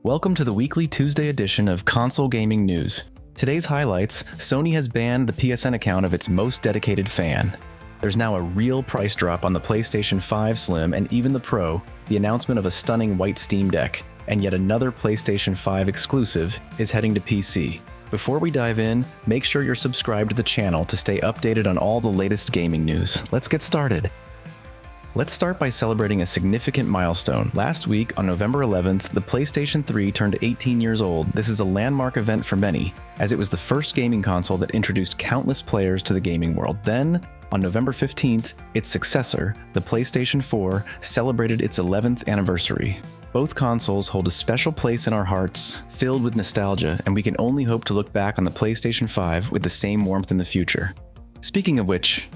Welcome to the weekly Tuesday edition of Console Gaming News. Today's highlights: Sony has banned the PSN account of its most dedicated fan. There's now a real price drop on the PlayStation 5 Slim and even the Pro, the announcement of a stunning white Steam Deck, and yet another PlayStation 5 exclusive is heading to PC. Before we dive in, make sure you're subscribed to the channel to stay updated on all the latest gaming news. Let's get started. Let's start by celebrating a significant milestone. Last week, on November 11th, the PlayStation 3 turned 18 years old. This is a landmark event for many, as it was the first gaming console that introduced countless players to the gaming world. Then, on November 15th, its successor, the PlayStation 4, celebrated its 11th anniversary. Both consoles hold a special place in our hearts, filled with nostalgia, and we can only hope to look back on the PlayStation 5 with the same warmth in the future. Speaking of which,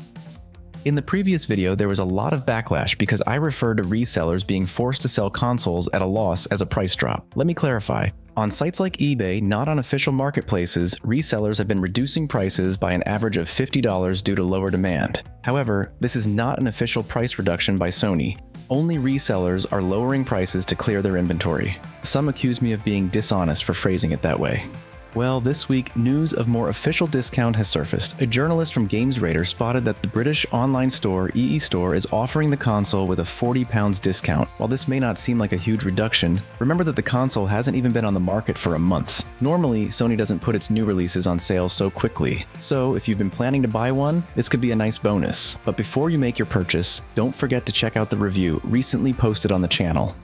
in the previous video, there was a lot of backlash because I referred to resellers being forced to sell consoles at a loss as a price drop. Let me clarify. On sites like eBay, not on official marketplaces, resellers have been reducing prices by an average of $50 due to lower demand. However, this is not an official price reduction by Sony. Only resellers are lowering prices to clear their inventory. Some accuse me of being dishonest for phrasing it that way. Well, this week, news of more official discount has surfaced. A journalist from GamesRadar spotted that the British online store EE Store is offering the console with a £40 discount. While this may not seem like a huge reduction, remember that the console hasn't even been on the market for a month. Normally, Sony doesn't put its new releases on sale so quickly. So, if you've been planning to buy one, this could be a nice bonus. But before you make your purchase, don't forget to check out the review recently posted on the channel.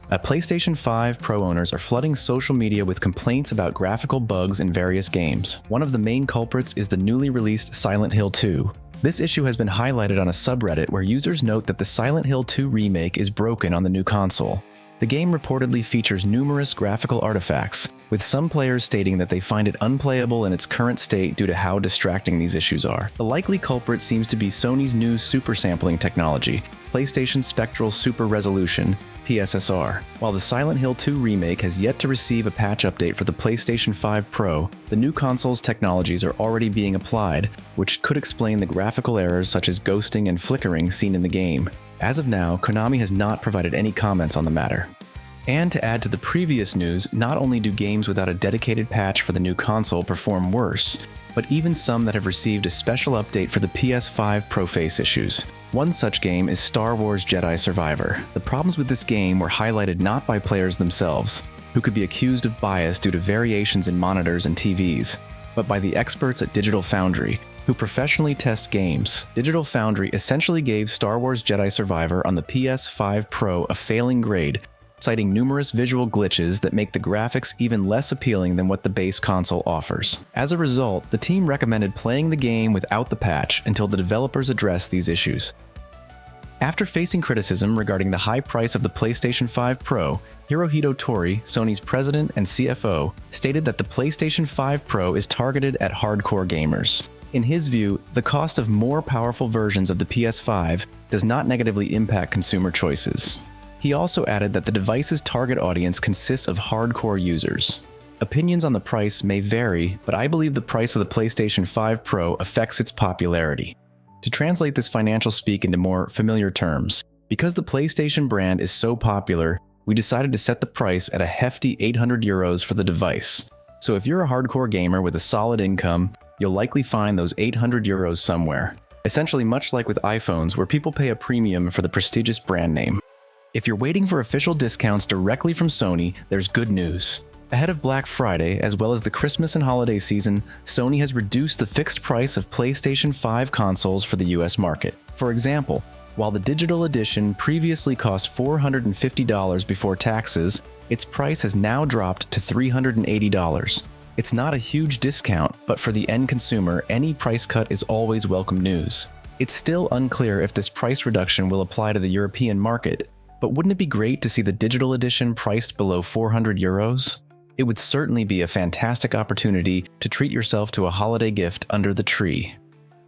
PlayStation 5 Pro owners are flooding social media with complaints about graphical bugs in various games. One of the main culprits is the newly released Silent Hill 2. This issue has been highlighted on a subreddit where users note that the Silent Hill 2 remake is broken on the new console. The game reportedly features numerous graphical artifacts, with some players stating that they find it unplayable in its current state due to how distracting these issues are. The likely culprit seems to be Sony's new super sampling technology, PlayStation Spectral Super Resolution, PSSR. While the Silent Hill 2 remake has yet to receive a patch update for the PlayStation 5 Pro, the new console's technologies are already being applied, which could explain the graphical errors such as ghosting and flickering seen in the game. As of now, Konami has not provided any comments on the matter. And to add to the previous news, not only do games without a dedicated patch for the new console perform worse, but even some that have received a special update for the PS5 Pro face issues. One such game is Star Wars Jedi Survivor. The problems with this game were highlighted not by players themselves, who could be accused of bias due to variations in monitors and TVs, but by the experts at Digital Foundry, who professionally test games. Digital Foundry essentially gave Star Wars Jedi Survivor on the PS5 Pro a failing grade, citing numerous visual glitches that make the graphics even less appealing than what the base console offers. As a result, the team recommended playing the game without the patch until the developers address these issues. After facing criticism regarding the high price of the PlayStation 5 Pro, Hirohito Tori, Sony's president and CFO, stated that the PlayStation 5 Pro is targeted at hardcore gamers. In his view, the cost of more powerful versions of the PS5 does not negatively impact consumer choices. He also added that the device's target audience consists of hardcore users. Opinions on the price may vary, but I believe the price of the PlayStation 5 Pro affects its popularity. To translate this financial speak into more familiar terms, because the PlayStation brand is so popular, we decided to set the price at a hefty €800 for the device. So if you're a hardcore gamer with a solid income, you'll likely find those €800 somewhere. Essentially much like with iPhones, where people pay a premium for the prestigious brand name. If you're waiting for official discounts directly from Sony, there's good news. Ahead of Black Friday, as well as the Christmas and holiday season, Sony has reduced the fixed price of PlayStation 5 consoles for the US market. For example, while the digital edition previously cost $450 before taxes, its price has now dropped to $380. It's not a huge discount, but for the end consumer, any price cut is always welcome news. It's still unclear if this price reduction will apply to the European market, but wouldn't it be great to see the digital edition priced below €400? It would certainly be a fantastic opportunity to treat yourself to a holiday gift under the tree.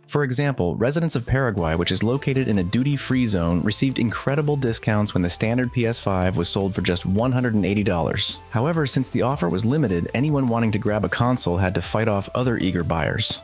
For example, residents of Paraguay, which is located in a duty-free zone, received incredible discounts when the standard PS5 was sold for just $180. However, since the offer was limited, anyone wanting to grab a console had to fight off other eager buyers.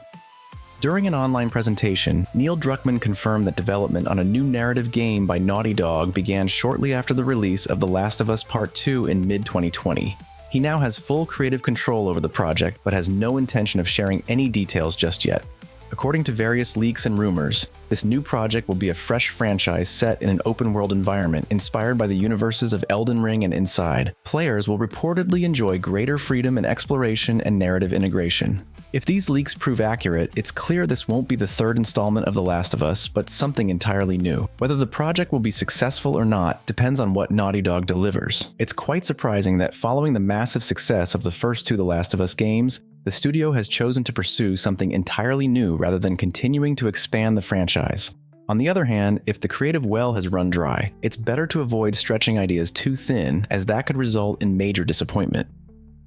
During an online presentation, Neil Druckmann confirmed that development on a new narrative game by Naughty Dog began shortly after the release of The Last of Us Part 2 in mid-2020. He now has full creative control over the project, but has no intention of sharing any details just yet. According to various leaks and rumors, this new project will be a fresh franchise set in an open-world environment inspired by the universes of Elden Ring and Inside. Players will reportedly enjoy greater freedom in exploration and narrative integration. If these leaks prove accurate, it's clear this won't be the third installment of The Last of Us, but something entirely new. Whether the project will be successful or not depends on what Naughty Dog delivers. It's quite surprising that following the massive success of the first two The Last of Us games, the studio has chosen to pursue something entirely new rather than continuing to expand the franchise. On the other hand, if the creative well has run dry, it's better to avoid stretching ideas too thin, as that could result in major disappointment.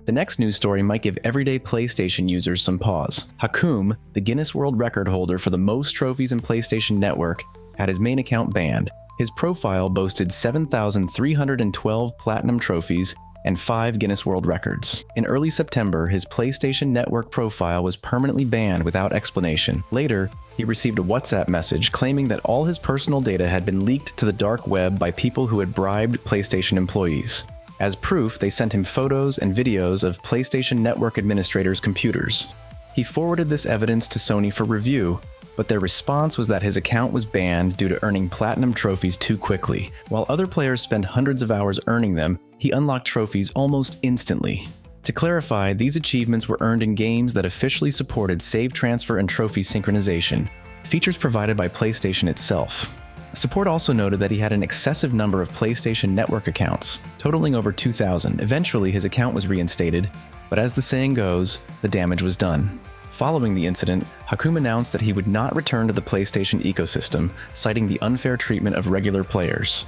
The next news story might give everyday PlayStation users some pause. Hakum, the Guinness World Record holder for the most trophies in PlayStation Network, had his main account banned. His profile boasted 7,312 platinum trophies and 5 Guinness World Records. In early September, his PlayStation Network profile was permanently banned without explanation. Later, he received a WhatsApp message claiming that all his personal data had been leaked to the dark web by people who had bribed PlayStation employees. As proof, they sent him photos and videos of PlayStation Network administrators' computers. He forwarded this evidence to Sony for review, but their response was that his account was banned due to earning platinum trophies too quickly. While other players spend hundreds of hours earning them, he unlocked trophies almost instantly. To clarify, these achievements were earned in games that officially supported save transfer and trophy synchronization, features provided by PlayStation itself. Support also noted that he had an excessive number of PlayStation Network accounts, totaling over 2,000. Eventually, his account was reinstated, but as the saying goes, the damage was done. Following the incident, Hakum announced that he would not return to the PlayStation ecosystem, citing the unfair treatment of regular players.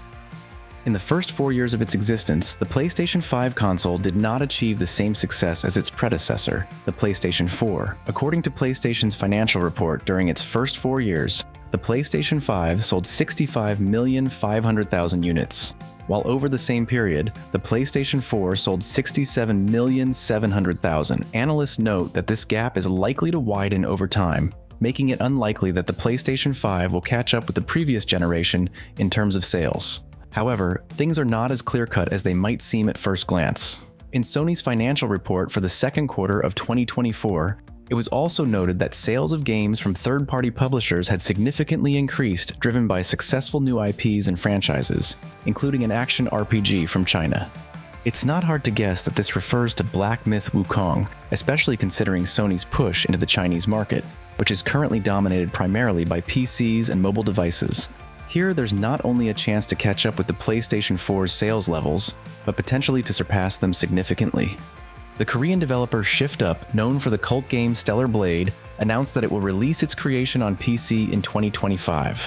In the first 4 years of its existence, the PlayStation 5 console did not achieve the same success as its predecessor, the PlayStation 4. According to PlayStation's financial report, during its first 4 years, the PlayStation 5 sold 65,500,000 units, while over the same period, the PlayStation 4 sold 67,700,000. Analysts note that this gap is likely to widen over time, making it unlikely that the PlayStation 5 will catch up with the previous generation in terms of sales. However, things are not as clear-cut as they might seem at first glance. In Sony's financial report for the second quarter of 2024, it was also noted that sales of games from third-party publishers had significantly increased, driven by successful new IPs and franchises, including an action RPG from China. It's not hard to guess that this refers to Black Myth Wukong, especially considering Sony's push into the Chinese market, which is currently dominated primarily by PCs and mobile devices. Here, there's not only a chance to catch up with the PlayStation 4's sales levels, but potentially to surpass them significantly. The Korean developer Shift Up, known for the cult game Stellar Blade, announced that it will release its creation on PC in 2025.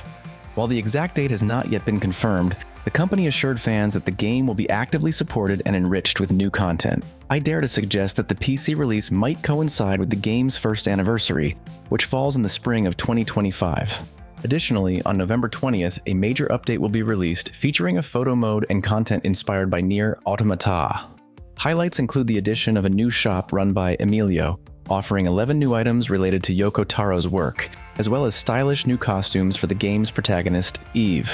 While the exact date has not yet been confirmed, the company assured fans that the game will be actively supported and enriched with new content. I dare to suggest that the PC release might coincide with the game's first anniversary, which falls in the spring of 2025. Additionally, on November 20th, a major update will be released featuring a photo mode and content inspired by Nier Automata. Highlights include the addition of a new shop run by Emilio, offering 11 new items related to Yoko Taro's work, as well as stylish new costumes for the game's protagonist, Eve.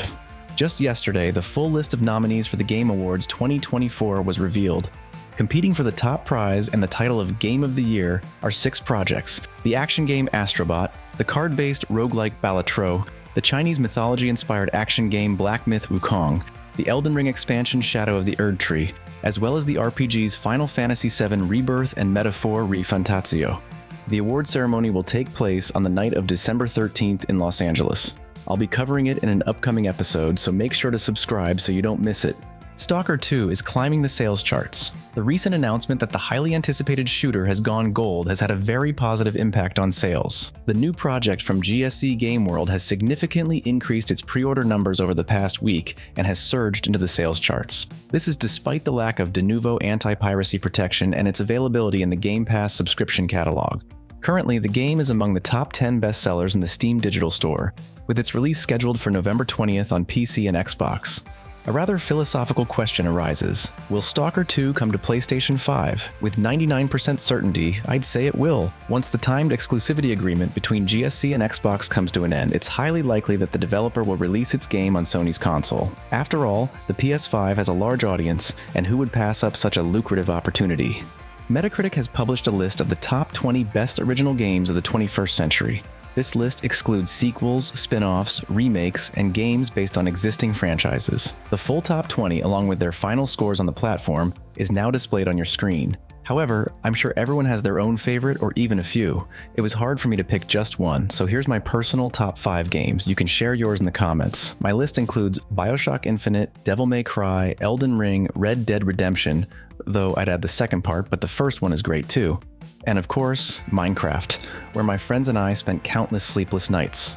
Just yesterday, the full list of nominees for the Game Awards 2024 was revealed. Competing for the top prize and the title of Game of the Year are 6 projects: the action game Astrobot, the card-based roguelike Balatro, the Chinese mythology-inspired action game Black Myth Wukong, the Elden Ring expansion Shadow of the Erdtree, as well as the RPGs Final Fantasy VII Rebirth and Metaphor Refantatio. The award ceremony will take place on the night of December 13th in Los Angeles. I'll be covering it in an upcoming episode, so make sure to subscribe so you don't miss it. Stalker 2 is climbing the sales charts. The recent announcement that the highly anticipated shooter has gone gold has had a very positive impact on sales. The new project from GSC Game World has significantly increased its pre-order numbers over the past week and has surged into the sales charts. This is despite the lack of de novo anti-piracy protection and its availability in the Game Pass subscription catalog. Currently, the game is among the top 10 bestsellers in the Steam Digital Store, with its release scheduled for November 20th on PC and Xbox. A rather philosophical question arises. Will S.T.A.L.K.E.R 2 come to PlayStation 5? With 99% certainty, I'd say it will. Once the timed exclusivity agreement between GSC and Xbox comes to an end, it's highly likely that the developer will release its game on Sony's console. After all, the PS5 has a large audience, and who would pass up such a lucrative opportunity? Metacritic has published a list of the top 20 best original games of the 21st century. This list excludes sequels, spin-offs, remakes, and games based on existing franchises. The full top 20, along with their final scores on the platform, is now displayed on your screen. However, I'm sure everyone has their own favorite or even a few. It was hard for me to pick just one, so here's my personal top 5 games. You can share yours in the comments. My list includes BioShock Infinite, Devil May Cry, Elden Ring, Red Dead Redemption, though I'd add the second part, but the first one is great too. And of course, Minecraft, where my friends and I spent countless sleepless nights.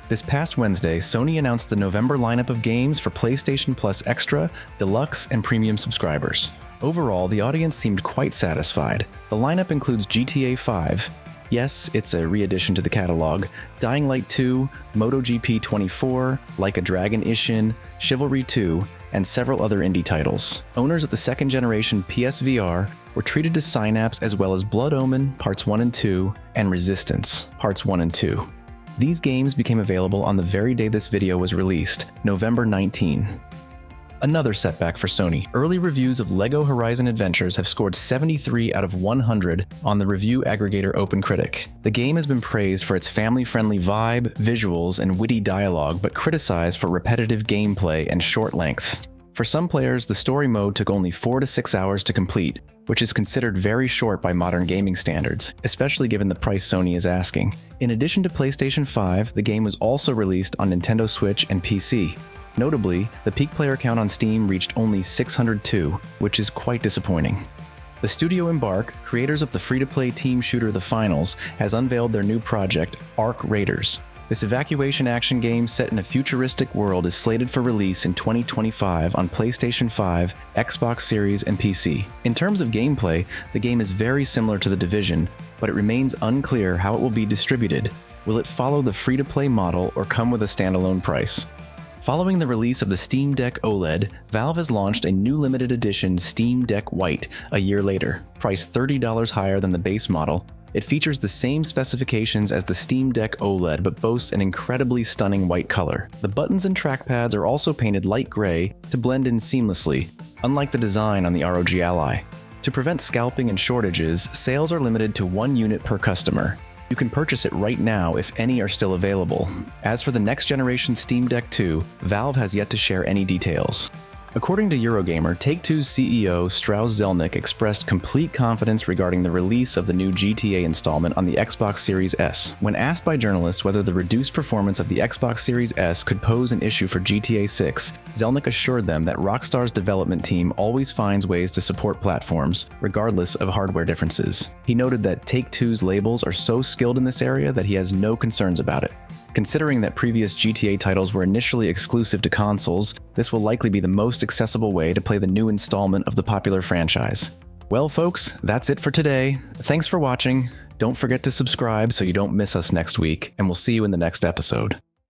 This past Wednesday, Sony announced the November lineup of games for PlayStation Plus Extra, Deluxe, and Premium subscribers. Overall, the audience seemed quite satisfied. The lineup includes GTA 5, yes, it's a re-addition to the catalog, Dying Light 2, MotoGP 24, Like a Dragon Ishin, Chivalry 2, and several other indie titles. Owners of the second-generation PSVR were treated to Synapse as well as Blood Omen Parts 1 and 2 and Resistance Parts 1 and 2. These games became available on the very day this video was released, November 19. Another setback for Sony. Early reviews of LEGO Horizon Adventures have scored 73 out of 100 on the review aggregator OpenCritic. The game has been praised for its family-friendly vibe, visuals, and witty dialogue, but criticized for repetitive gameplay and short length. For some players, the story mode took only 4 to 6 hours to complete, which is considered very short by modern gaming standards, especially given the price Sony is asking. In addition to PlayStation 5, the game was also released on Nintendo Switch and PC. Notably, the peak player count on Steam reached only 602, which is quite disappointing. The studio Embark, creators of the free-to-play team shooter The Finals, has unveiled their new project, Ark Raiders. This evacuation action game set in a futuristic world is slated for release in 2025 on PlayStation 5, Xbox Series, and PC. In terms of gameplay, the game is very similar to The Division, but it remains unclear how it will be distributed. Will it follow the free-to-play model or come with a standalone price? Following the release of the Steam Deck OLED, Valve has launched a new limited edition Steam Deck White a year later. Priced $30 higher than the base model, it features the same specifications as the Steam Deck OLED but boasts an incredibly stunning white color. The buttons and trackpads are also painted light gray to blend in seamlessly, unlike the design on the ROG Ally. To prevent scalping and shortages, sales are limited to 1 unit per customer. You can purchase it right now if any are still available. As for the next generation Steam Deck 2, Valve has yet to share any details. According to Eurogamer, Take-Two's CEO Strauss Zelnick expressed complete confidence regarding the release of the new GTA installment on the Xbox Series S. When asked by journalists whether the reduced performance of the Xbox Series S could pose an issue for GTA 6, Zelnick assured them that Rockstar's development team always finds ways to support platforms, regardless of hardware differences. He noted that Take-Two's labels are so skilled in this area that he has no concerns about it. Considering that previous GTA titles were initially exclusive to consoles, this will likely be the most accessible way to play the new installment of the popular franchise. Well folks, that's it for today. Thanks for watching. Don't forget to subscribe so you don't miss us next week, and we'll see you in the next episode.